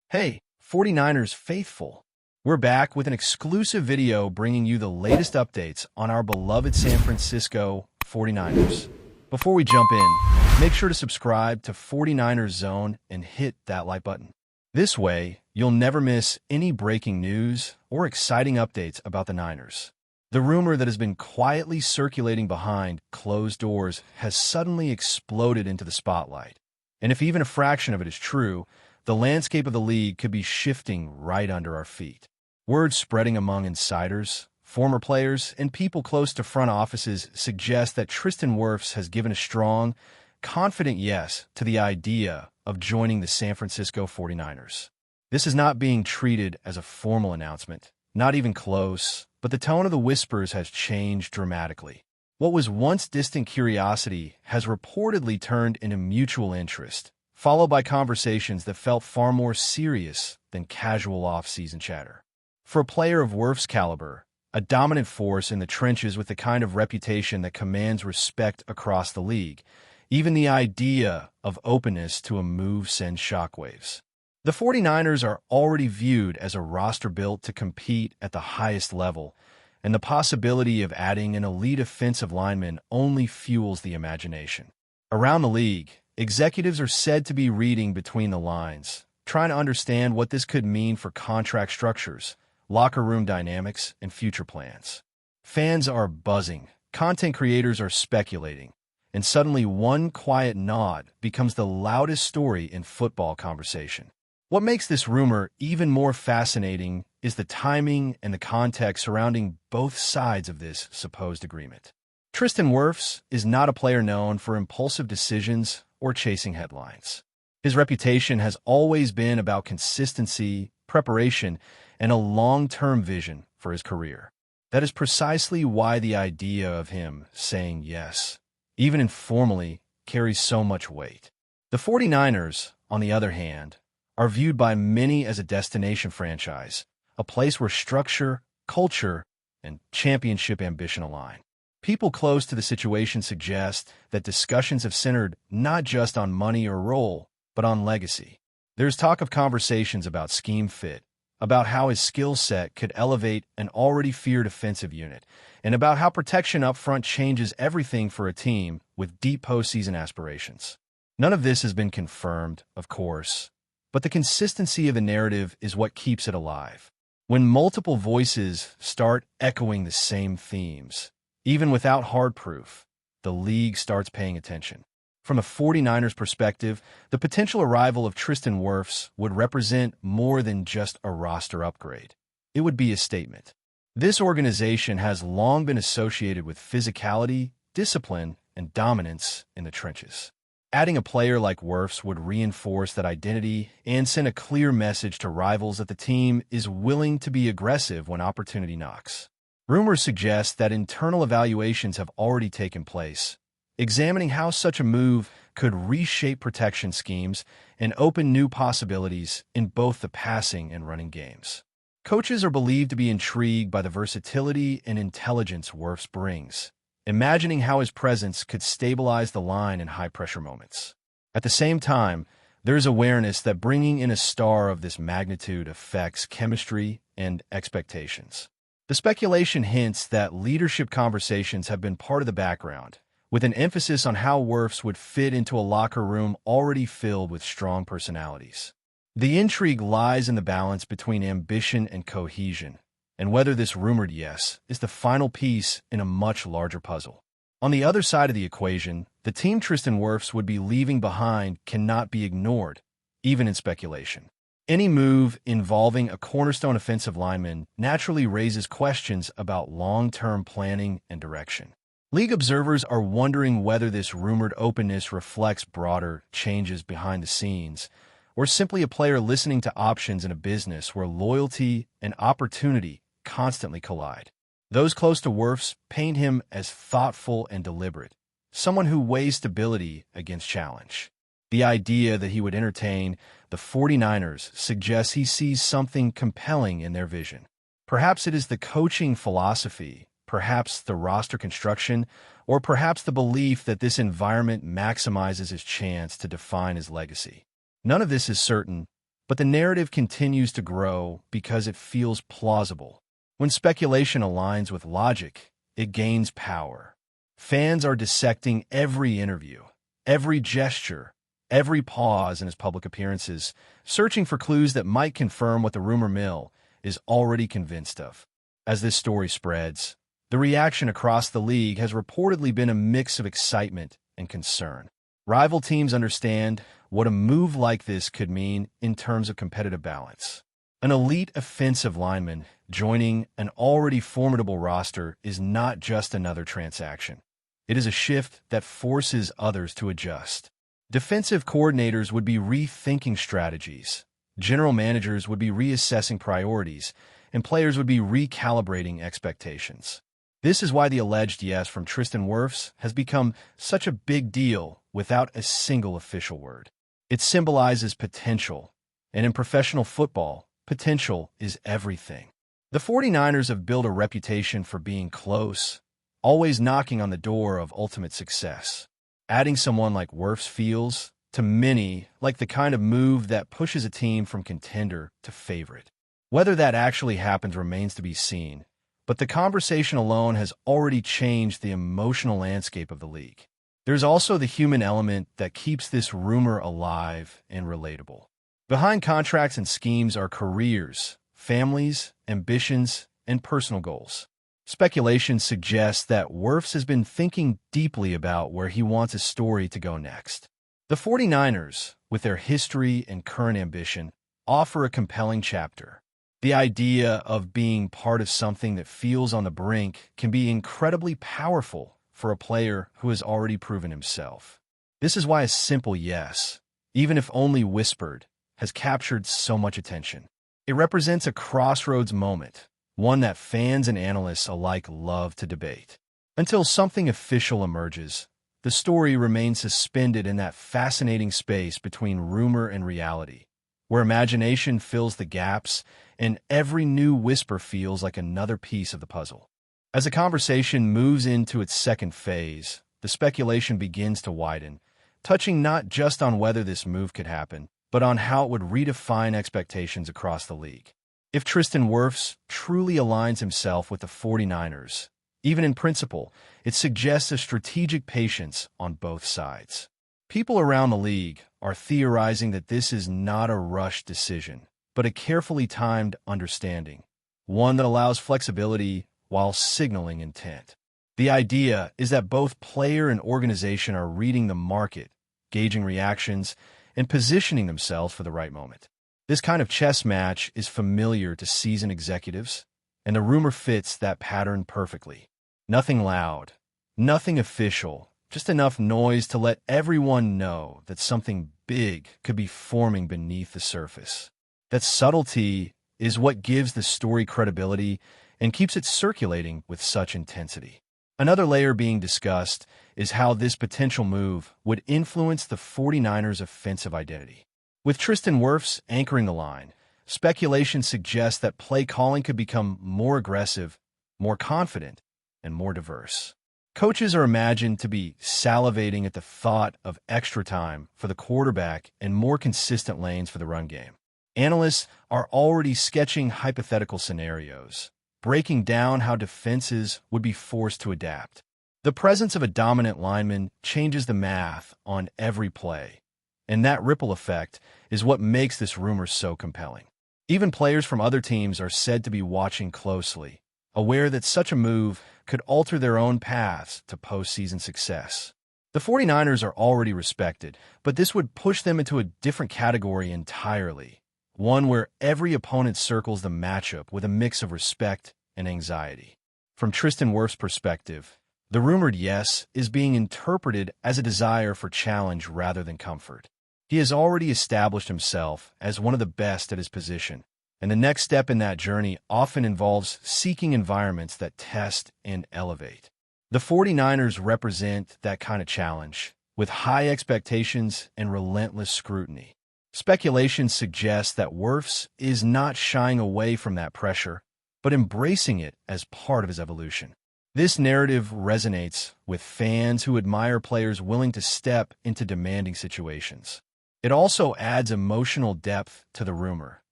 Hey, 49ers faithful. We're back with an exclusive video bringing you the latest updates on our beloved San Francisco 49ers. Before we jump in, make sure to subscribe to 49ers Zone and hit that like button. This way, you'll never miss any breaking news or exciting updates about the Niners. The rumor that has been quietly circulating behind closed doors has suddenly exploded into the spotlight. And if even a fraction of it is true, the landscape of the league could be shifting right under our feet. Word spreading among insiders, former players, and people close to front offices suggest that TRISTAN Wirfs has given a strong, confident yes to the idea of joining the San Francisco 49ers. This is not being treated as a formal announcement, not even close, but the tone of the whispers has changed dramatically. What was once distant curiosity has reportedly turned into mutual interest, followed by conversations that felt far more serious than casual off-season chatter. For a player of Wirfs' caliber, a dominant force in the trenches with the kind of reputation that commands respect across the league, even the idea of openness to a move sends shockwaves. The 49ers are already viewed as a roster built to compete at the highest level, and the possibility of adding an elite offensive lineman only fuels the imagination. Around the league, executives are said to be reading between the lines, trying to understand what this could mean for contract structures, locker room dynamics, and future plans. Fans are buzzing, content creators are speculating, and suddenly one quiet nod becomes the loudest story in football conversation. What makes this rumor even more fascinating is the timing and the context surrounding both sides of this supposed agreement. TRISTAN Wirfs is not a player known for impulsive decisions or chasing headlines. His reputation has always been about consistency, preparation, and a long-term vision for his career. That is precisely why the idea of him saying yes, even informally, carries so much weight. The 49ers, on the other hand, are viewed by many as a destination franchise, a place where structure, culture, and championship ambition align. People close to the situation suggest that discussions have centered not just on money or role, but on legacy. There's talk of conversations about scheme fit, about how his skill set could elevate an already feared offensive unit, and about how protection up front changes everything for a team with deep postseason aspirations. None of this has been confirmed, of course, but the consistency of the narrative is what keeps it alive. When multiple voices start echoing the same themes, even without hard proof, the league starts paying attention. From a 49ers perspective, the potential arrival of TRISTAN Wirfs would represent more than just a roster upgrade. It would be a statement. This organization has long been associated with physicality, discipline, and dominance in the trenches. Adding a player like Wirfs would reinforce that identity and send a clear message to rivals that the team is willing to be aggressive when opportunity knocks. Rumors suggest that internal evaluations have already taken place, examining how such a move could reshape protection schemes and open new possibilities in both the passing and running games. Coaches are believed to be intrigued by the versatility and intelligence Wirfs brings, imagining how his presence could stabilize the line in high-pressure moments. At the same time, there is awareness that bringing in a star of this magnitude affects chemistry and expectations. The speculation hints that leadership conversations have been part of the background, with an emphasis on how Wirfs would fit into a locker room already filled with strong personalities. The intrigue lies in the balance between ambition and cohesion, and whether this rumored yes is the final piece in a much larger puzzle. On the other side of the equation, the team TRISTAN Wirfs would be leaving behind cannot be ignored, even in speculation. Any move involving a cornerstone offensive lineman naturally raises questions about long-term planning and direction. League observers are wondering whether this rumored openness reflects broader changes behind the scenes, or simply a player listening to options in a business where loyalty and opportunity constantly collide. Those close to Wirfs paint him as thoughtful and deliberate, someone who weighs stability against challenge. The idea that he would entertain the 49ers suggests he sees something compelling in their vision. Perhaps it is the coaching philosophy, perhaps the roster construction, or perhaps the belief that this environment maximizes his chance to define his legacy. None of this is certain, But the narrative continues to grow because it feels plausible. When speculation aligns with logic, it gains power. Fans are dissecting every interview, every gesture, every pause in his public appearances, searching for clues that might confirm what the rumor mill is already convinced of. As this story spreads, the reaction across the league has reportedly been a mix of excitement and concern. Rival teams understand what a move like this could mean in terms of competitive balance. An elite offensive lineman joining an already formidable roster is not just another transaction. It is a shift that forces others to adjust. Defensive coordinators would be rethinking strategies, general managers would be reassessing priorities, and players would be recalibrating expectations. This is why the alleged yes from TRISTAN WIRFS has become such a big deal without a single official word. It symbolizes potential, and in professional football, potential is everything. The 49ers have built a reputation for being close, always knocking on the door of ultimate success. Adding someone like Wirfs feels, to many, like the kind of move that pushes a team from contender to favorite. Whether that actually happens remains to be seen, but the conversation alone has already changed the emotional landscape of the league. There's also the human element that keeps this rumor alive and relatable. Behind contracts and schemes are careers, families, ambitions, and personal goals. Speculation suggests that Wirfs has been thinking deeply about where he wants his story to go next. The 49ers, with their history and current ambition, offer a compelling chapter. The idea of being part of something that feels on the brink can be incredibly powerful for a player who has already proven himself. This is why a simple yes, even if only whispered, has captured so much attention. It represents a crossroads moment, one that fans and analysts alike love to debate. Until something official emerges, the story remains suspended in that fascinating space between rumor and reality, where imagination fills the gaps and every new whisper feels like another piece of the puzzle. As the conversation moves into its second phase, the speculation begins to widen, touching not just on whether this move could happen, but on how it would redefine expectations across the league. If TRISTAN WIRFS truly aligns himself with the 49ers, even in principle, it suggests a strategic patience on both sides. People around the league are theorizing that this is not a rushed decision, but a carefully timed understanding, one that allows flexibility while signaling intent. The idea is that both player and organization are reading the market, gauging reactions, and positioning themselves for the right moment. This kind of chess match is familiar to seasoned executives, and the rumor fits that pattern perfectly. Nothing loud, nothing official, just enough noise to let everyone know that something big could be forming beneath the surface. That subtlety is what gives the story credibility and keeps it circulating with such intensity. Another layer being discussed is how this potential move would influence the 49ers' offensive identity. With TRISTAN WIRFS anchoring the line, speculation suggests that play calling could become more aggressive, more confident, and more diverse. Coaches are imagined to be salivating at the thought of extra time for the quarterback and more consistent lanes for the run game. Analysts are already sketching hypothetical scenarios, breaking down how defenses would be forced to adapt. The presence of a dominant lineman changes the math on every play, and that ripple effect is what makes this rumor so compelling. Even players from other teams are said to be watching closely, aware that such a move could alter their own paths to postseason success. The 49ers are already respected, but this would push them into a different category entirely, one where every opponent circles the matchup with a mix of respect and anxiety. From TRISTAN WIRFS' perspective, the rumored yes is being interpreted as a desire for challenge rather than comfort. He has already established himself as one of the best at his position, and the next step in that journey often involves seeking environments that test and elevate. The 49ers represent that kind of challenge, with high expectations and relentless scrutiny. Speculation suggests that Wirfs is not shying away from that pressure, but embracing it as part of his evolution. This narrative resonates with fans who admire players willing to step into demanding situations. It also adds emotional depth to the rumor,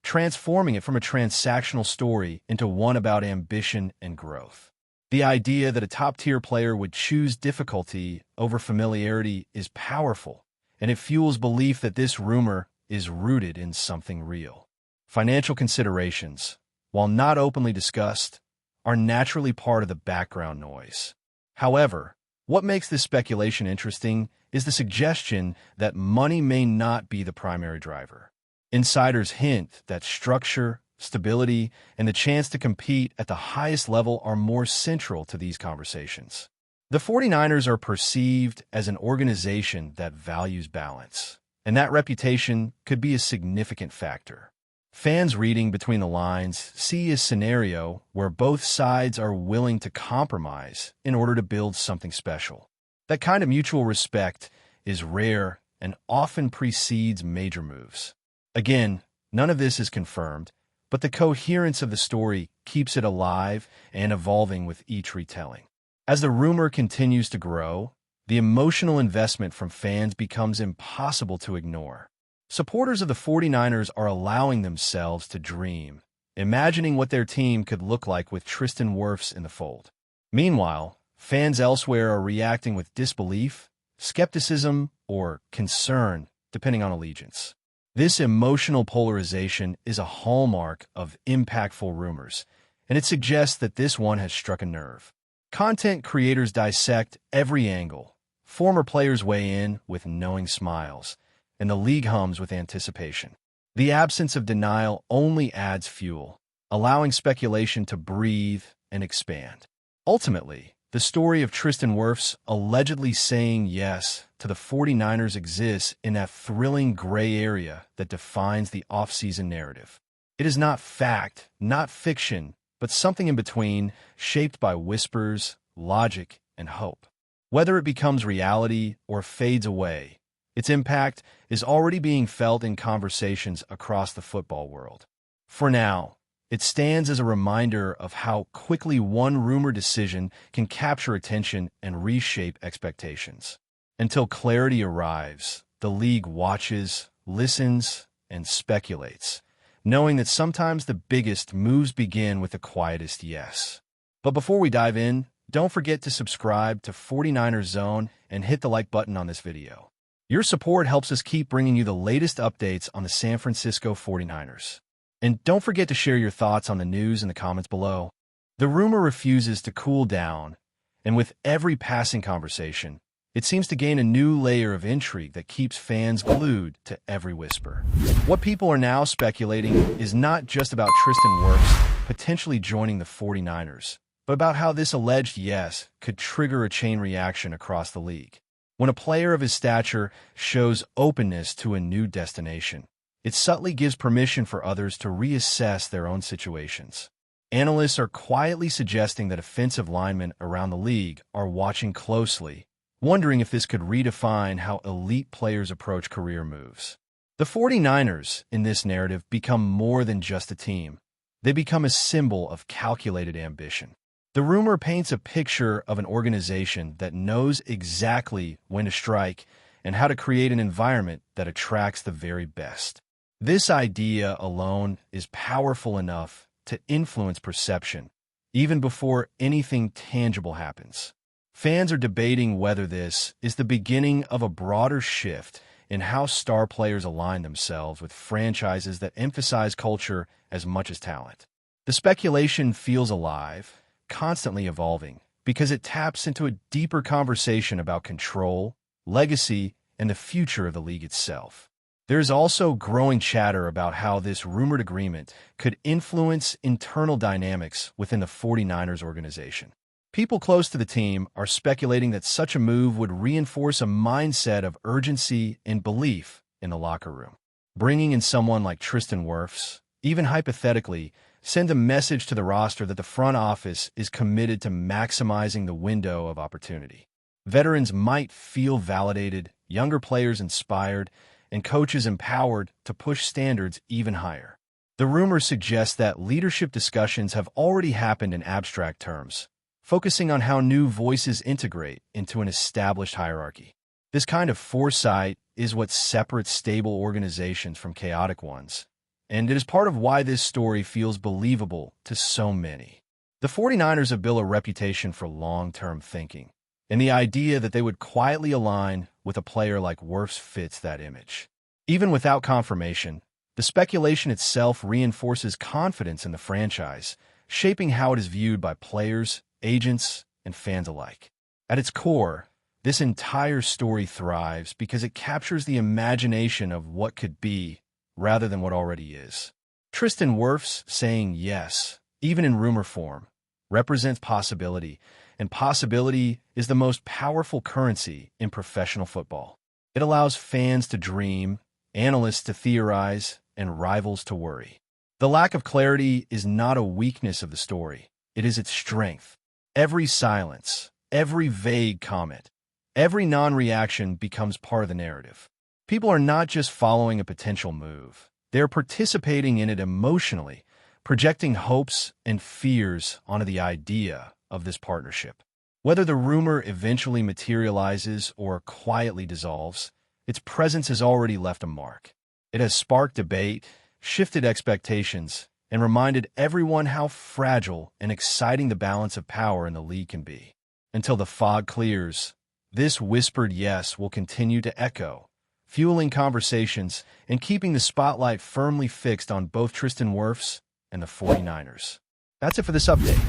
transforming it from a transactional story into one about ambition and growth. The idea that a top-tier player would choose difficulty over familiarity is powerful, and it fuels belief that this rumor is rooted in something real. Financial considerations, while not openly discussed, are naturally part of the background noise. However, what makes this speculation interesting is the suggestion that money may not be the primary driver. Insiders hint that structure, stability, and the chance to compete at the highest level are more central to these conversations. The 49ers are perceived as an organization that values balance, and that reputation could be a significant factor. Fans reading between the lines see a scenario where both sides are willing to compromise in order to build something special. That kind of mutual respect is rare and often precedes major moves. Again, none of this is confirmed, but the coherence of the story keeps it alive and evolving with each retelling. As the rumor continues to grow, the emotional investment from fans becomes impossible to ignore. Supporters of the 49ers are allowing themselves to dream, imagining what their team could look like with Tristan Wirfs in the fold. Meanwhile, fans elsewhere are reacting with disbelief, skepticism, or concern, depending on allegiance. This emotional polarization is a hallmark of impactful rumors, and it suggests that this one has struck a nerve. Content creators dissect every angle, former players weigh in with knowing smiles, and the league hums with anticipation. The absence of denial only adds fuel, allowing speculation to breathe and expand. Ultimately, the story of Tristan Wirfs allegedly saying yes to the 49ers exists in that thrilling gray area that defines the offseason narrative. It is not fact, not fiction, but something in between, shaped by whispers, logic, and hope. Whether it becomes reality or fades away, its impact is already being felt in conversations across the football world. For now, it stands as a reminder of how quickly one rumor decision can capture attention and reshape expectations. Until clarity arrives, the league watches, listens, and speculates, knowing that sometimes the biggest moves begin with the quietest yes. But before we dive in, don't forget to subscribe to 49ers Zone and hit the like button on this video. Your support helps us keep bringing you the latest updates on the San Francisco 49ers. And don't forget to share your thoughts on the news in the comments below. The rumor refuses to cool down, and with every passing conversation, it seems to gain a new layer of intrigue that keeps fans glued to every whisper. What people are now speculating is not just about Tristan Wirfs potentially joining the 49ers, but about how this alleged yes could trigger a chain reaction across the league. When a player of his stature shows openness to a new destination, it subtly gives permission for others to reassess their own situations. Analysts are quietly suggesting that offensive linemen around the league are watching closely, wondering if this could redefine how elite players approach career moves. The 49ers, in this narrative, become more than just a team. They become a symbol of calculated ambition. The rumor paints a picture of an organization that knows exactly when to strike and how to create an environment that attracts the very best. This idea alone is powerful enough to influence perception, even before anything tangible happens. Fans are debating whether this is the beginning of a broader shift in how star players align themselves with franchises that emphasize culture as much as talent. The speculation feels alive, constantly evolving, because it taps into a deeper conversation about control, legacy, and the future of the league itself. There is also growing chatter about how this rumored agreement could influence internal dynamics within the 49ers organization. People close to the team are speculating that such a move would reinforce a mindset of urgency and belief in the locker room. Bringing in someone like Tristan Wirfs, even hypothetically, send a message to the roster that the front office is committed to maximizing the window of opportunity. Veterans might feel validated, younger players inspired, and coaches empowered to push standards even higher. The rumor suggests that leadership discussions have already happened in abstract terms, focusing on how new voices integrate into an established hierarchy. This kind of foresight is what separates stable organizations from chaotic ones, and it is part of why this story feels believable to so many. The 49ers have built a reputation for long-term thinking, and the idea that they would quietly align with a player like Wirfs fits that image. Even without confirmation, the speculation itself reinforces confidence in the franchise, shaping how it is viewed by players, agents, and fans alike. At its core, this entire story thrives because it captures the imagination of what could be rather than what already is. TRISTAN Wirfs saying yes, even in rumor form, represents possibility, and possibility is the most powerful currency in professional football. It allows fans to dream, analysts to theorize, and rivals to worry. The lack of clarity is not a weakness of the story. It is its strength. Every silence, every vague comment, every non-reaction becomes part of the narrative. People are not just following a potential move. They're participating in it emotionally, projecting hopes and fears onto the idea of this partnership. Whether the rumor eventually materializes or quietly dissolves, its presence has already left a mark. It has sparked debate, shifted expectations, and reminded everyone how fragile and exciting the balance of power in the league can be. Until the fog clears, this whispered yes will continue to echo, fueling conversations and keeping the spotlight firmly fixed on both TRISTAN Wirfs and the 49ers. That's it for this update.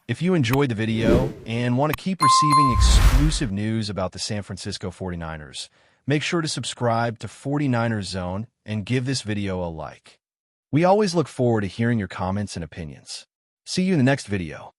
If you enjoyed the video and want to keep receiving exclusive news about the San Francisco 49ers, make sure to subscribe to 49ers Zone and give this video a like. We always look forward to hearing your comments and opinions. See you in the next video.